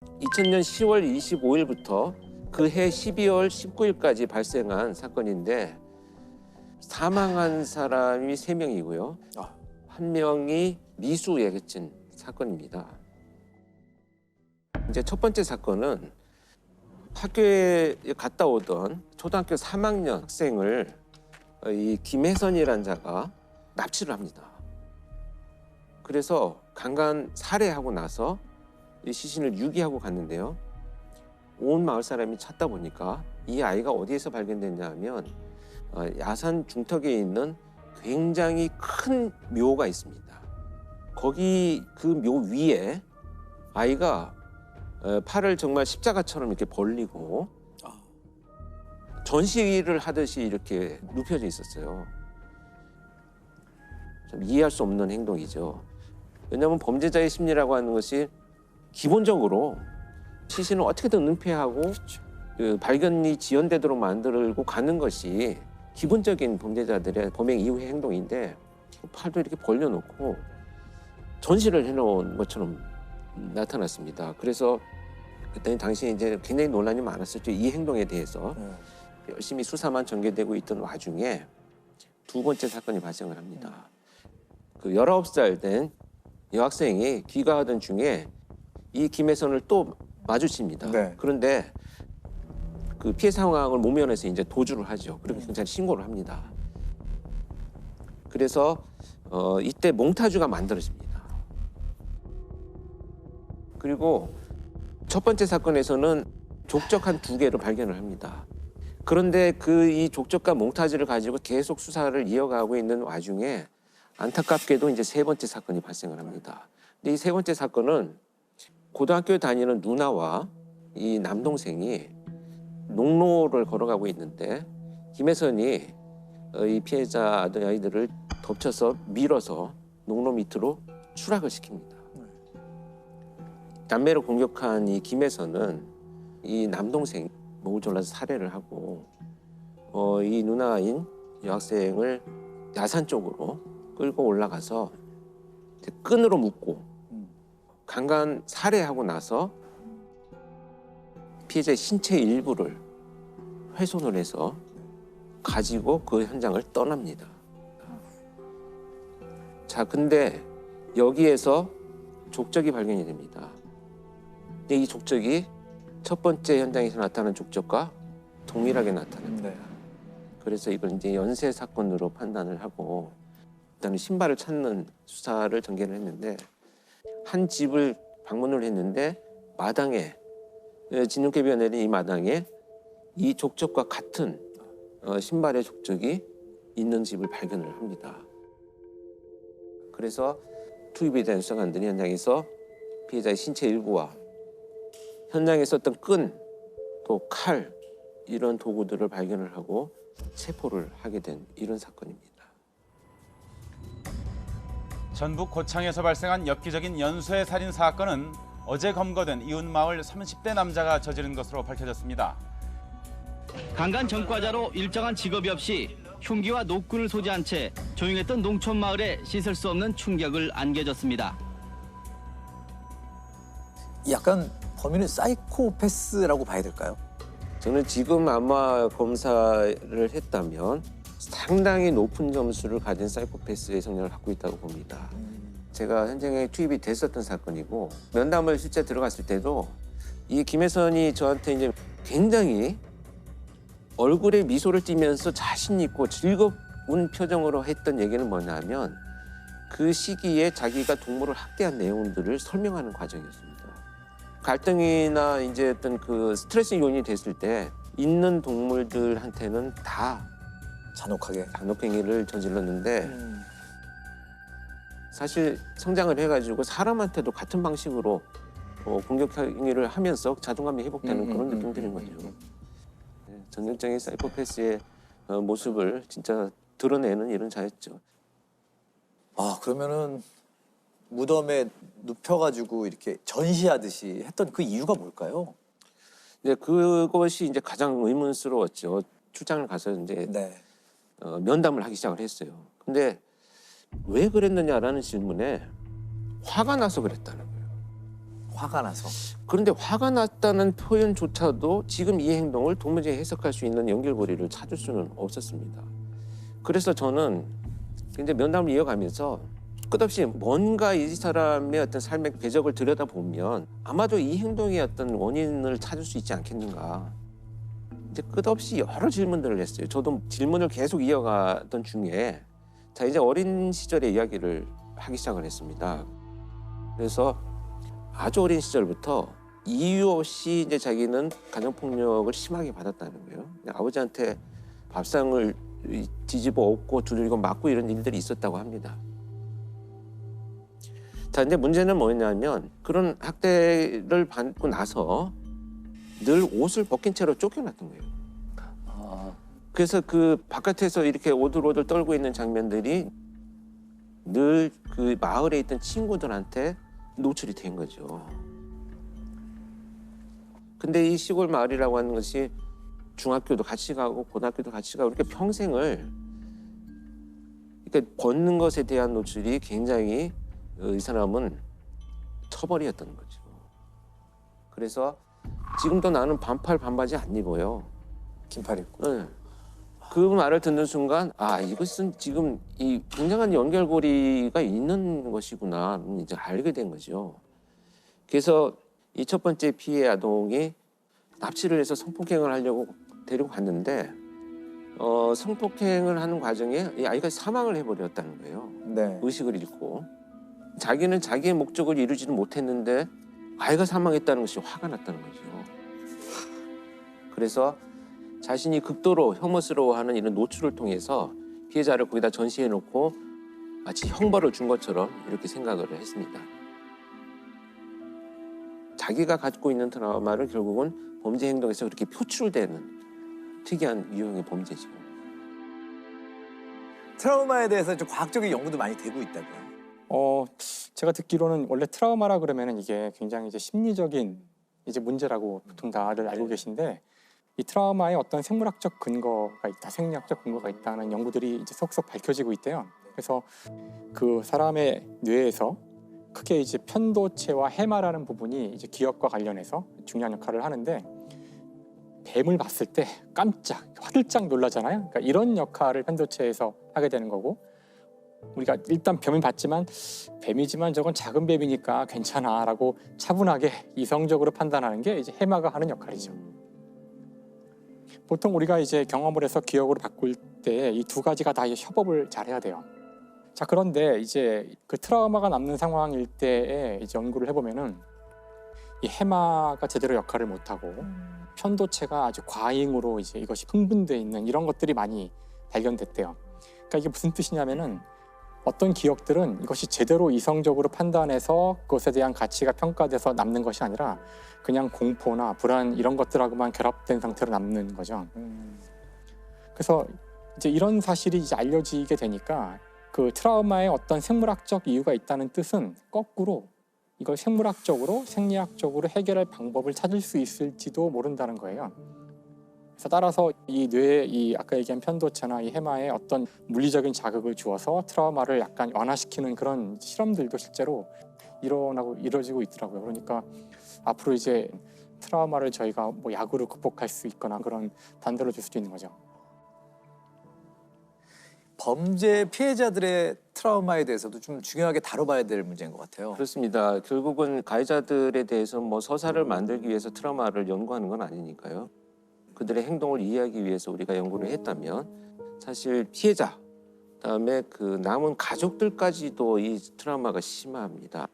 2000년 10월 25일부터 그해 12월 19일까지 발생한 사건인데 사망한 사람이 3명이고요. 한 명이 미수예고증 사건입니다. 이제 첫 번째 사건은 학교에 갔다 오던 초등학교 3학년 학생을 이 김혜선이라는 자가 납치를 합니다. 그래서 강간 살해하고 나서 이 시신을 유기하고 갔는데요. 온 마을 사람이 찾다 보니까 이 아이가 어디에서 발견됐냐 하면 야산 중턱에 있는 굉장히 큰 묘가 있습니다. 거기 그 묘 위에 아이가 팔을 정말 십자가처럼 이렇게 벌리고 전시를 하듯이 이렇게 눕혀져 있었어요. 좀 이해할 수 없는 행동이죠. 왜냐하면 범죄자의 심리라고 하는 것이 기본적으로 시신을 어떻게든 은폐하고 그 발견이 지연되도록 만들고 가는 것이 기본적인 범죄자들의 범행 이후의 행동인데 팔도 이렇게 벌려놓고 전시를 해놓은 것처럼 나타났습니다. 그래서 그때 당시에 이제 굉장히 논란이 많았었죠. 이 행동에 대해서 열심히 수사만 전개되고 있던 와중에 두 번째 사건이 발생을 합니다. 그 19살 된 여학생이 귀가하던 중에 이 김혜선을 또 마주칩니다. 네. 그런데 그 피해 상황을 모면해서 이제 도주를 하죠. 그리고 경찰에 신고를 합니다. 그래서 이때 몽타주가 만들어집니다. 그리고 첫 번째 사건에서는 족적 한 2개를 발견을 합니다. 그런데 이 족적과 몽타주를 가지고 계속 수사를 이어가고 있는 와중에 안타깝게도 이제 세 번째 사건이 발생을 합니다. 근데 이 세 번째 사건은 고등학교에 다니는 누나와 이 남동생이 농로를 걸어가고 있는데 김혜선이 이 피해자 아이들을 덮쳐서 밀어서 농로 밑으로 추락을 시킵니다. 남매를 공격한 이 김혜선은 이 남동생 목을 졸라서 살해를 하고 이 누나인 여학생을 야산 쪽으로 끌고 올라가서 끈으로 묶고 강간 살해하고 나서 피해자의 신체 일부를 훼손을 해서 가지고 그 현장을 떠납니다. 자, 근데 여기에서 족적이 발견이 됩니다. 근데 이 족적이 첫 번째 현장에서 나타난 족적과 동일하게 나타납니다. 그래서 이걸 이제 연쇄 사건으로 판단을 하고 일단은 신발을 찾는 수사를 전개를 했는데 한 집을 방문을 했는데 마당에 진흙개비가 내린 이 마당에 이 족적과 같은 신발의 족적이 있는 집을 발견을 합니다. 그래서 투입이 된 수사관들이 현장에서 피해자의 신체 일부와 현장에 썼던 끈, 또 칼 이런 도구들을 발견을 하고 체포를 하게 된 이런 사건입니다. 전북 고창에서 발생한 엽기적인 연쇄 살인 사건은 어제 검거된 이웃마을 30대 남자가 저지른 것으로 밝혀졌습니다. 강간 전과자로 일정한 직업이 없이 흉기와 노끈을 소지한 채 조용했던 농촌 마을에 씻을 수 없는 충격을 안겨줬습니다. 약간 범인은 사이코패스라고 봐야 될까요? 저는 지금 아마 검사를 했다면 상당히 높은 점수를 가진 사이코패스의 성향을 갖고 있다고 봅니다. 제가 현장에 투입이 됐었던 사건이고 면담을 실제 들어갔을 때도 이 김혜선이 저한테 이제 굉장히 얼굴에 미소를 띠면서 자신 있고 즐거운 표정으로 했던 얘기는 뭐냐면 그 시기에 자기가 동물을 학대한 내용들을 설명하는 과정이었습니다. 갈등이나 이제 어떤 그 스트레스 요인이 됐을 때 있는 동물들한테는 다 잔혹하게. 잔혹행위를 저질렀는데 사실 성장을 해가지고 사람한테도 같은 방식으로 공격 행위를 하면서 자존감이 회복되는 그런 느낌들인 거죠. 네, 전형적인 사이코패스의 모습을 진짜 드러내는 이런 자였죠. 아, 그러면은 무덤에 눕혀가지고 이렇게 전시하듯이 했던 그 이유가 뭘까요? 이제 그것이 이제 가장 의문스러웠죠. 출장을 가서 이제 네. 면담을 하기 시작을 했어요. 근데 왜 그랬느냐라는 질문에 화가 나서 그랬다는 거예요. 화가 나서. 그런데 화가 났다는 표현조차도 지금 이 행동을 도무지 해석할 수 있는 연결고리를 찾을 수는 없었습니다. 그래서 저는 이제 면담을 이어가면서 끝없이 뭔가 이 사람의 어떤 삶의 궤적을 들여다보면 아마도 이 행동의 어떤 원인을 찾을 수 있지 않겠는가. 이제 끝없이 여러 질문들을 했어요. 저도 질문을 계속 이어가던 중에 자 이제 어린 시절의 이야기를 하기 시작을 했습니다. 그래서 아주 어린 시절부터 이유 없이 이제 자기는 가정폭력을 심하게 받았다는 거예요. 아버지한테 밥상을 뒤집어 엎고 두들기고 맞고 이런 일들이 있었다고 합니다. 자 이제 문제는 뭐냐면 그런 학대를 받고 나서 늘 옷을 벗긴 채로 쫓겨났던 거예요. 그래서 그 바깥에서 이렇게 오들오들 떨고 있는 장면들이 늘 그 마을에 있던 친구들한테 노출이 된 거죠. 근데 이 시골 마을이라고 하는 것이 중학교도 같이 가고 고등학교도 같이 가고 이렇게 평생을 이렇게 벗는 것에 대한 노출이 굉장히 이 사람은 처벌이었던 거죠. 그래서 지금도 나는 반팔 반바지 안 입어요. 긴팔 입고. 네. 그 말을 듣는 순간 아 이것은 지금 이 굉장한 연결고리가 있는 것이구나 이제 알게 된 거죠. 그래서 이 첫 번째 피해 아동이 납치를 해서 성폭행을 하려고 데리고 갔는데 성폭행을 하는 과정에 이 아이가 사망을 해버렸다는 거예요. 네. 의식을 잃고 자기는 자기의 목적을 이루지는 못했는데 아이가 사망했다는 것이 화가 났다는 거죠. 그래서 자신이 극도로 혐오스러워하는 이런 노출을 통해서 피해자를 거기다 전시해놓고 마치 형벌을 준 것처럼 이렇게 생각을 했습니다. 자기가 갖고 있는 트라우마를 결국은 범죄 행동에서 그렇게 표출되는 특이한 유형의 범죄죠. 트라우마에 대해서 좀 과학적인 연구도 많이 되고 있다고요. 제가 듣기로는 원래 트라우마라 그러면은 이게 굉장히 이제 심리적인 이제 문제라고 보통 다들 알고 계신데 이 트라우마에 어떤 생물학적 근거가 있다, 생리학적 근거가 있다는 연구들이 이제 속속 밝혀지고 있대요. 그래서 그 사람의 뇌에서 크게 이제 편도체와 해마라는 부분이 이제 기억과 관련해서 중요한 역할을 하는데 뱀을 봤을 때 깜짝, 화들짝 놀라잖아요. 그러니까 이런 역할을 편도체에서 하게 되는 거고 우리가 일단 뱀을 봤지만 뱀이지만 저건 작은 뱀이니까 괜찮아라고 차분하게 이성적으로 판단하는 게 이제 해마가 하는 역할이죠. 보통 우리가 이제 경험을 해서 기억으로 바꿀 때 이 두 가지가 다 협업을 잘 해야 돼요. 자 그런데 이제 그 트라우마가 남는 상황일 때에 이제 연구를 해보면은 이 해마가 제대로 역할을 못하고 편도체가 아주 과잉으로 이제 이것이 흥분돼 있는 이런 것들이 많이 발견됐대요. 그러니까 이게 무슨 뜻이냐면은 어떤 기억들은 이것이 제대로 이성적으로 판단해서 그것에 대한 가치가 평가돼서 남는 것이 아니라 그냥 공포나 불안 이런 것들하고만 결합된 상태로 남는 거죠. 그래서 이제 이런 사실이 이제 알려지게 되니까 그 트라우마에 어떤 생물학적 이유가 있다는 뜻은 거꾸로 이걸 생물학적으로 생리학적으로 해결할 방법을 찾을 수 있을지도 모른다는 거예요. 그래서 따라서 이 뇌에 이 아까 얘기한 편도체나 이 해마에 어떤 물리적인 자극을 주어서 트라우마를 약간 완화시키는 그런 실험들도 실제로 이루어지고 있더라고요. 그러니까 앞으로 이제 트라우마를 저희가 뭐 약으로 극복할 수 있거나 그런 단서를 줄 수도 있는 거죠. 범죄 피해자들의 트라우마에 대해서도 좀 중요하게 다뤄봐야 될 문제인 것 같아요. 그렇습니다. 결국은 가해자들에 대해서 뭐 서사를 만들기 위해서 트라우마를 연구하는 건 아니니까요. 그들의 행동을 이해하기 위해서 우리가 연구를 했다면 사실 피해자, 그다음에 그 남은 가족들까지도 이 트라우마가 심합니다.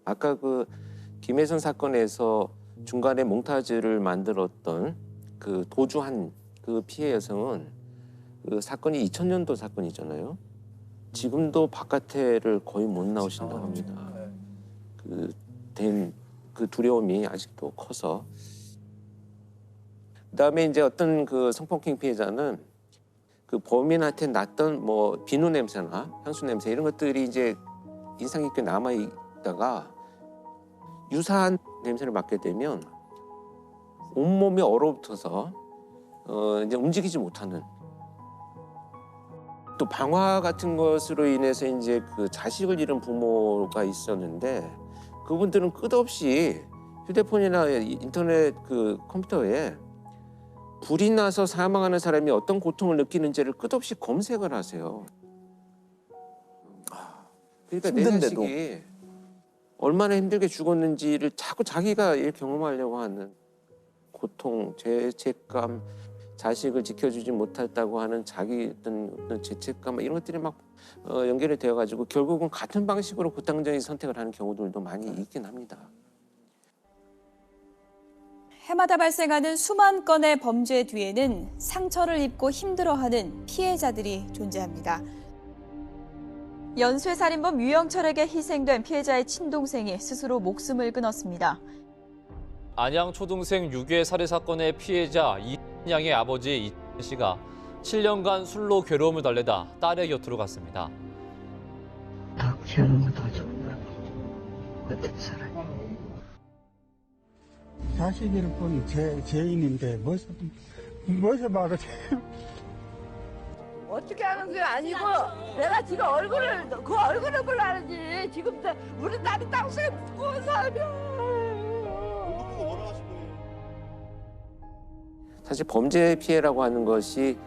아까 그 김혜선 사건에서 중간에 몽타주를 만들었던 그 도주한 그 피해 여성은 그 사건이 2000년도 사건이잖아요. 지금도 바깥에를 거의 못 나오신다고 합니다. 그 두려움이 아직도 커서. 그다음에 이제 어떤 그 성폭행 피해자는 그 범인한테 났던 뭐 비누 냄새나 향수 냄새 이런 것들이 이제 인상 깊게 남아 있다가 유사한 냄새를 맡게 되면 온몸이 얼어붙어서 이제 움직이지 못하는, 또 방화 같은 것으로 인해서 이제 그 자식을 잃은 부모가 있었는데 그분들은 끝없이 휴대폰이나 인터넷 그 컴퓨터에 불이 나서 사망하는 사람이 어떤 고통을 느끼는지를 끝없이 검색을 하세요. 그러니까 내 힘든데도. 자식이 얼마나 힘들게 죽었는지를 자꾸 자기가 경험하려고 하는 고통, 죄책감, 자식을 지켜주지 못했다고 하는 자기 어떤 죄책감 이런 것들이 막 연결이 되어가지고 결국은 같은 방식으로 고통적인 선택을 하는 경우들도 많이 있긴 합니다. 해마다 발생하는 수만 건의 범죄 뒤에는 상처를 입고 힘들어하는 피해자들이 존재합니다. 연쇄살인범 유영철에게 희생된 피해자의 친동생이 스스로 목숨을 끊었습니다. 안양 초등생 유괴 살해 사건의 피해자 이양의 아버지 이천 씨가 7년간 술로 괴로움을 달래다 딸의 곁으로 갔습니다. 다 피하는 거 다 좋은 어떻게 살아요? 자식을 본 죄인인데 무엇을 말을 해요? 어떻게 하는 게 아니고 내가 지금 그 얼굴을 보려는지 지금 우리 딸이 땅속에 묻고 살면 사실 범죄 피해라고 하는 것이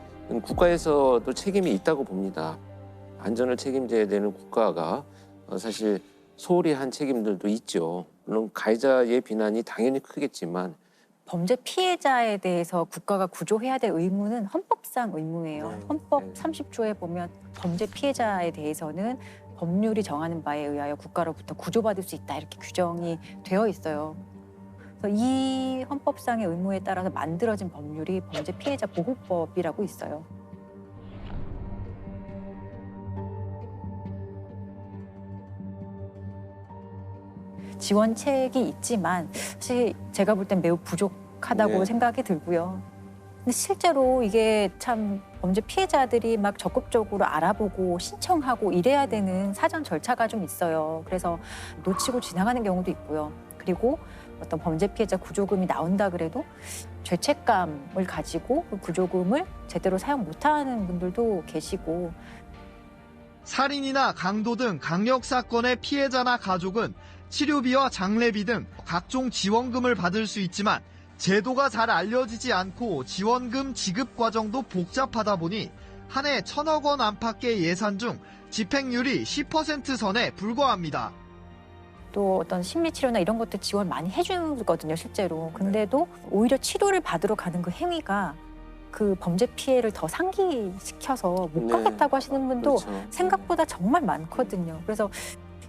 국가에서도 책임이 있다고 봅니다. 안전을 책임져야 되는 국가가 사실 소홀히 한 책임들도 있죠. 물론 가해자의 비난이 당연히 크겠지만 범죄 피해자에 대해서 국가가 구조해야 될 의무는 헌법상 의무예요. 헌법 네. 30조에 보면 범죄 피해자에 대해서는 법률이 정하는 바에 의하여 국가로부터 구조받을 수 있다 이렇게 규정이 되어 있어요. 그래서 이 헌법상의 의무에 따라서 만들어진 법률이 범죄 피해자 보호법이라고 있어요. 지원책이 있지만 사실 제가 볼 땐 매우 부족하다고 네. 생각이 들고요. 근데 실제로 이게 참 범죄 피해자들이 막 적극적으로 알아보고 신청하고 이래야 되는 사전 절차가 좀 있어요. 그래서 놓치고 지나가는 경우도 있고요. 그리고 어떤 범죄 피해자 구조금이 나온다 그래도 죄책감을 가지고 그 구조금을 제대로 사용 못하는 분들도 계시고 살인이나 강도 등 강력 사건의 피해자나 가족은 치료비와 장례비 등 각종 지원금을 받을 수 있지만 제도가 잘 알려지지 않고 지원금 지급 과정도 복잡하다 보니 한 해 1,000억 원 안팎의 예산 중 집행률이 10% 선에 불과합니다. 또 어떤 심리치료나 이런 것들 지원 많이 해주거든요, 실제로. 근데도 오히려 치료를 받으러 가는 그 행위가 그 범죄 피해를 더 상기시켜서 못 네. 가겠다고 하시는 분도 그렇죠. 생각보다 정말 많거든요. 그래서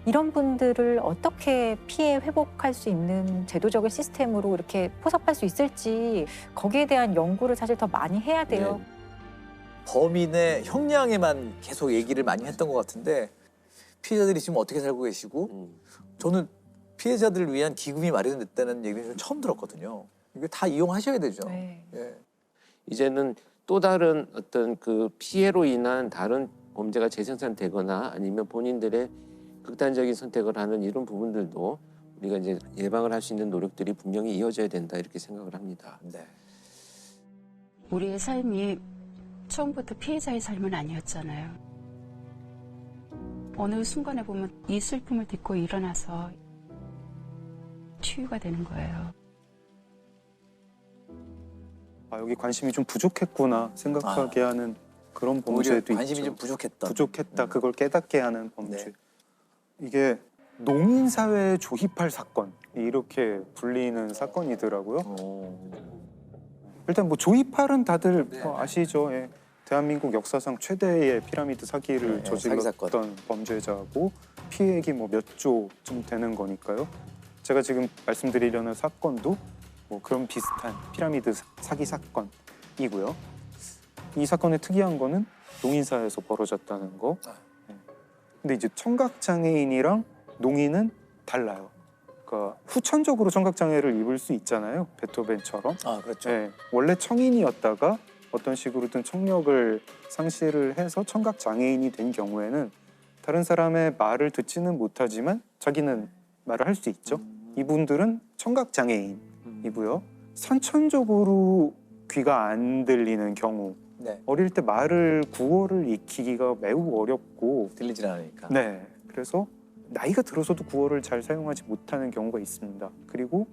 이런 분들을 어떻게 피해 회복할 수 있는 제도적인 시스템으로 이렇게 포섭할 수 있을지 거기에 대한 연구를 사실 더 많이 해야 돼요. 네. 범인의 형량에만 계속 얘기를 많이 했던 것 같은데 피해자들이 지금 어떻게 살고 계시고 저는 피해자들을 위한 기금이 마련됐다는 얘기를 좀 처음 들었거든요. 이게 다 이용하셔야 되죠. 네. 예. 이제는 또 다른 어떤 그 피해로 인한 다른 범죄가 재생산되거나 아니면 본인들의 극단적인 선택을 하는 이런 부분들도 우리가 이제 예방을 할 수 있는 노력들이 분명히 이어져야 된다 이렇게 생각을 합니다. 네. 우리의 삶이 처음부터 피해자의 삶은 아니었잖아요. 어느 순간에 보면 이 슬픔을 딛고 일어나서 치유가 되는 거예요. 아, 여기 관심이 좀 부족했구나 생각하게 하는 그런 범죄도 있죠. 관심이 좀 부족했던. 부족했다. 그걸 깨닫게 하는 범죄. 네. 이게 농인사회에 조입할 사건 이렇게 불리는 사건이더라고요. 일단 뭐 조이팔은 다들 아시죠? 예. 대한민국 역사상 최대의 피라미드 사기를 저질렀던 범죄자고 피해액이 뭐 몇 조쯤 되는 거니까요. 제가 지금 말씀드리려는 사건도 뭐 그런 비슷한 피라미드 사기 사건이고요. 이 사건의 특이한 거는 농인사회에서 벌어졌다는 거. 근데 이제 청각장애인이랑 농인은 달라요. 그러니까 후천적으로 청각장애를 입을 수 있잖아요. 베토벤처럼. 아, 그렇죠. 네, 원래 청인이었다가 어떤 식으로든 청력을 상실을 해서 청각장애인이 된 경우에는 다른 사람의 말을 듣지는 못하지만 자기는 말을 할 수 있죠. 이분들은 청각장애인이고요. 선천적으로 귀가 안 들리는 경우 네. 어릴 때 말을 구어를 익히기가 매우 어렵고 들리질 않으니까. 네, 그래서 나이가 들어서도 구어를 잘 사용하지 못하는 경우가 있습니다. 그리고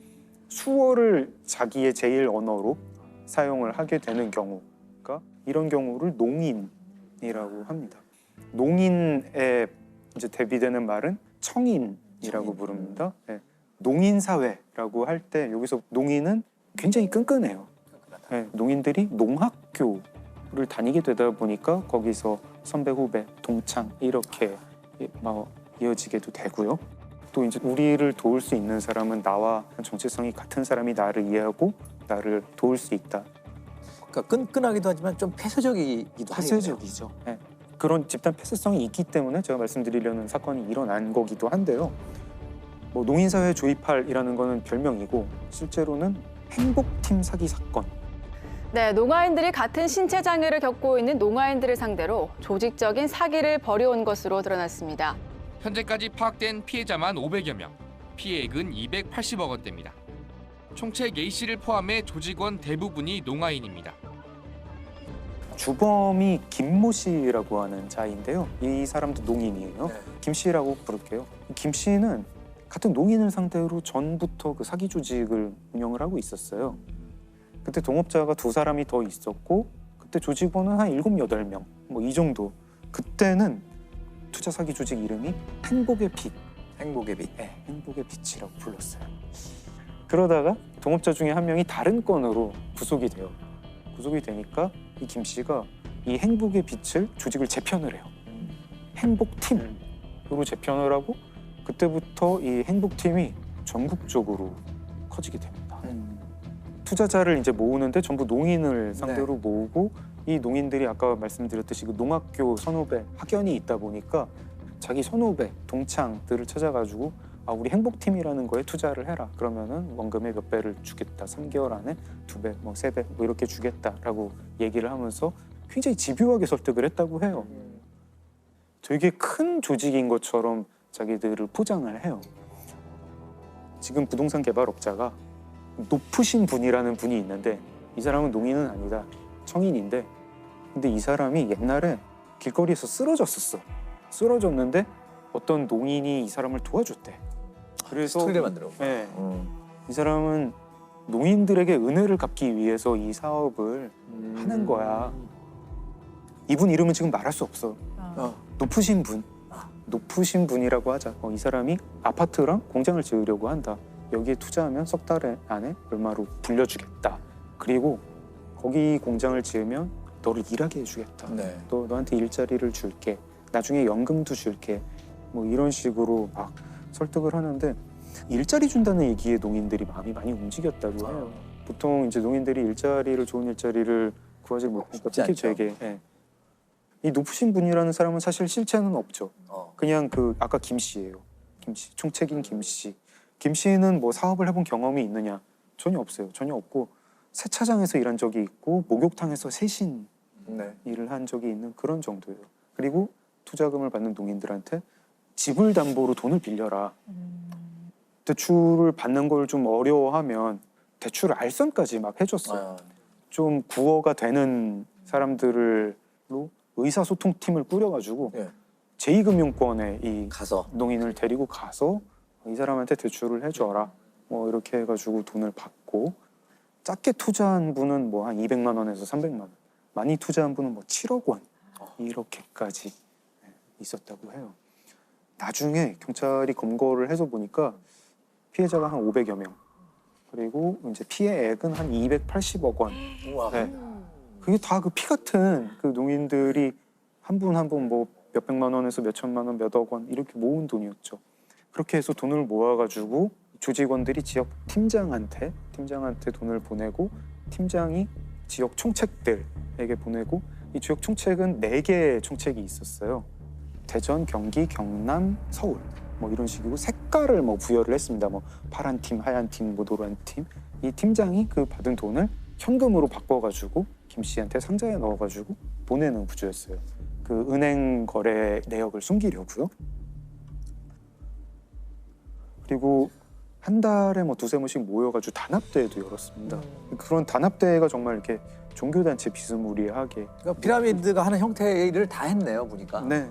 수어를 자기의 제일 언어로 사용을 하게 되는 경우가 이런 경우를 농인이라고 합니다. 농인에 이제 대비되는 말은 청인이라고 부릅니다. 네. 농인 사회라고 할 때 여기서 농인은 굉장히 끈끈해요. 네. 농인들이 농학교를 다니게 되다 보니까 거기서 선배 후배 동창 이렇게 막 이어지게도 되고요. 또 이제 우리를 도울 수 있는 사람은 나와 정체성이 같은 사람이 나를 이해하고 나를 도울 수 있다. 그러니까 끈끈하기도 하지만 좀 폐쇄적이기도 하죠. 폐쇄적이죠. 네. 그런 집단 폐쇄성이 있기 때문에 제가 말씀드리려는 사건이 일어난 거기도 한데요. 뭐 농인사회 조이팔이라는 거는 별명이고 실제로는 행복팀 사기 사건. 네, 농아인들이 같은 신체 장애를 겪고 있는 농아인들을 상대로 조직적인 사기를 벌여온 것으로 드러났습니다. 현재까지 파악된 피해자만 500여 명, 피해액은 280억 원대입니다. 총책 A씨를 포함해 조직원 대부분이 농아인입니다. 주범이 김모 씨라고 하는 자인데요. 이 사람도 농인이에요. 김 씨라고 부를게요. 김 씨는 같은 농인을 상대로 전부터 그 사기 조직을 운영을 하고 있었어요. 그때 동업자가 2사람이 더 있었고 그때 조직원은 한 7, 8명 뭐 이 정도. 그때는 투자 사기 조직 이름이 행복의 빛. 행복의 빛. 네, 행복의 빛이라고 불렀어요. 그러다가 동업자 중에 한 명이 다른 건으로 구속이 돼요. 구속이 되니까 이 김 씨가 이 행복의 빛을 조직을 재편을 해요. 행복팀으로 재편을 하고 그때부터 이 행복팀이 전국적으로 커지게 됩니다. 투자자를 이제 모으는데 전부 농인을 상대로 모으고 이 농인들이 아까 말씀드렸듯이 그 농학교 선후배 학연이 있다 보니까 자기 선후배 동창들을 찾아가지고 아 우리 행복팀이라는 거에 투자를 해라. 그러면은 원금의 몇 배를 주겠다. 3개월 안에 2배, 뭐 3배 뭐 이렇게 주겠다라고 얘기를 하면서 굉장히 집요하게 설득을 했다고 해요. 되게 큰 조직인 것처럼 자기들을 포장을 해요. 지금 부동산 개발업자가 높으신 분이라는 분이 있는데 이 사람은 농인은 아니다. 청인인데 근데 이 사람이 옛날에 길거리에서 쓰러졌었어. 쓰러졌는데 어떤 농인이 이 사람을 도와줬대. 그래서 스토리를 만들어. 네. 이 사람은 농인들에게 은혜를 갚기 위해서 이 사업을 하는 거야. 이분 이름은 지금 말할 수 없어. 높으신 분. 높으신 분이라고 하자. 이 사람이 아파트랑 공장을 지으려고 한다. 여기에 투자하면 석 달 안에 얼마로 불려주겠다. 그리고 거기 공장을 지으면 너를 일하게 해주겠다. 또 너한테 일자리를 줄게. 나중에 연금도 줄게. 뭐 이런 식으로 막 설득을 하는데 일자리 준다는 얘기에 농인들이 마음이 많이 움직였다고 해요. 보통 이제 농인들이 일자리를 좋은 일자리를 구하지 못하니까 특히 되게 이 높으신 분이라는 사람은 사실 실체는 없죠. 그냥 그 아까 김 씨예요. 김 씨, 총책인 김 씨. 김 씨는 뭐 사업을 해본 경험이 있느냐? 전혀 없어요. 전혀 없고 세차장에서 일한 적이 있고 목욕탕에서 세신 일을 한 적이 있는 그런 정도예요. 그리고 투자금을 받는 농인들한테 집을 담보로 돈을 빌려라. 대출을 받는 걸 좀 어려워하면 대출 알선까지 막 해줬어요. 좀 구어가 되는 사람들로 의사소통팀을 꾸려가지고 제2금융권에 이 농인을 데리고 가서 이 사람한테 대출을 해줘라. 뭐 이렇게 해가지고 돈을 받고 작게 투자한 분은 뭐 한 200만 원에서 300만 원, 많이 투자한 분은 뭐 7억 원 이렇게까지 있었다고 해요. 나중에 경찰이 검거를 해서 보니까 피해자가 한 500여 명, 그리고 이제 피해액은 한 280억 원. 네. 그게 다 그 피 같은 그 농인들이 한 분 한 분 뭐 몇백만 원에서 몇천만 원, 몇억 원 이렇게 모은 돈이었죠. 그렇게 해서 돈을 모아가지고 조직원들이 지역 팀장한테 돈을 보내고 팀장이 지역 총책들에게 보내고 이 지역 총책은 4개의 총책이 있었어요. 대전, 경기, 경남, 서울 뭐 이런 식이고 색깔을 뭐 부여를 했습니다. 뭐 파란 팀, 하얀 팀, 뭐 노란 팀. 이 팀장이 그 받은 돈을 현금으로 바꿔가지고 김 씨한테 상자에 넣어가지고 보내는 구조였어요. 그 은행 거래 내역을 숨기려고요. 그리고 한 달에 뭐 2-3번씩 모여가지고 단합대회도 열었습니다. 그런 단합대회가 정말 이렇게 종교단체 비스무리하게. 그러니까 피라미드가 하는 형태의 일을 다 했네요, 보니까. 네.